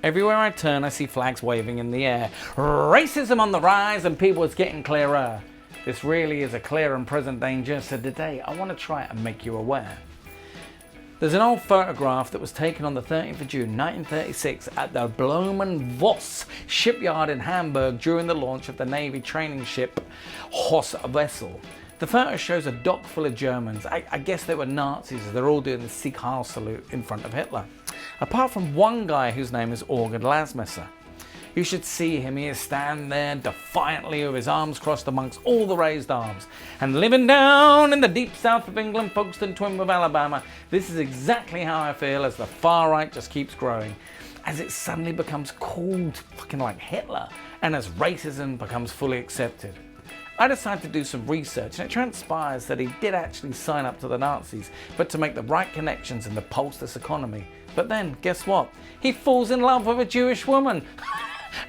Everywhere I turn, I see flags waving in the air. Racism on the rise and people is getting clearer. This really is a clear and present danger, so today I want to try and make you aware. There's an old photograph that was taken on the 13th of June 1936 at the Blumenvoss shipyard in Hamburg during the launch of the Navy training ship Horst Wessel. The photo shows a dock full of Germans. I guess they were Nazis as they're all doing the Sieg Heil salute in front of Hitler. Apart from one guy whose name is August Landmesser. You should see him, he is standing there defiantly with his arms crossed amongst all the raised arms. And living down in the deep south of England, Folkestone, twin with Alabama, this is exactly how I feel as the far right just keeps growing. As it suddenly becomes cool to fucking like Hitler, and as racism becomes fully accepted. I decided to do some research, and it transpires that he did actually sign up to the Nazis, but to make the right connections in the post-this economy. But then, guess what? He falls in love with a Jewish woman.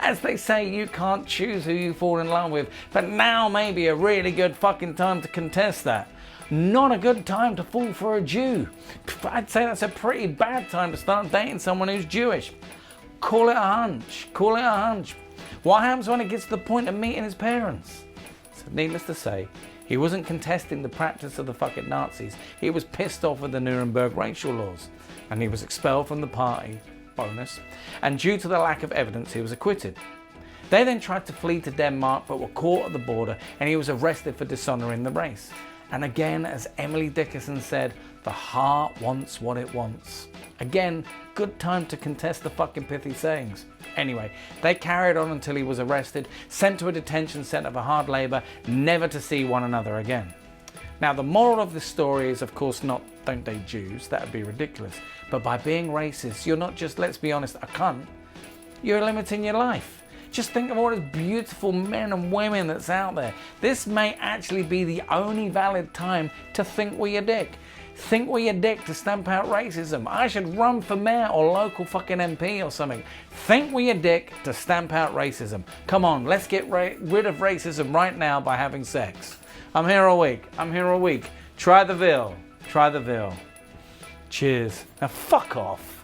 As they say, you can't choose who you fall in love with, but now may be a really good fucking time to contest that. Not a good time to fall for a Jew. I'd say that's a pretty bad time to start dating someone who's Jewish. Call it a hunch. Call it a hunch. What happens when it gets to the point of meeting his parents? So needless to say, he wasn't contesting the practice of the fucking Nazis. He was pissed off with the Nuremberg racial laws, and he was expelled from the party. Bonus. And due to the lack of evidence, he was acquitted. They then tried to flee to Denmark but were caught at the border, and he was arrested for dishonouring the race. And again, as Emily Dickinson said, the heart wants what it wants. Again, good time to contest the fucking pithy sayings. Anyway, they carried on until he was arrested, sent to a detention centre for hard labour, never to see one another again. Now, the moral of this story is, of course, not don't date Jews, that would be ridiculous. But by being racist, you're not just, let's be honest, a cunt. You're limiting your life. Just think of all those beautiful men and women that's out there. This may actually be the only valid time to think with your dick. Think with your dick to stamp out racism. I should run for mayor or local fucking MP or something. Think with your dick to stamp out racism. Come on, let's get rid of racism right now by having sex. I'm here a week. I'm here a week. Try the veal. Try the veal. Cheers. Now fuck off.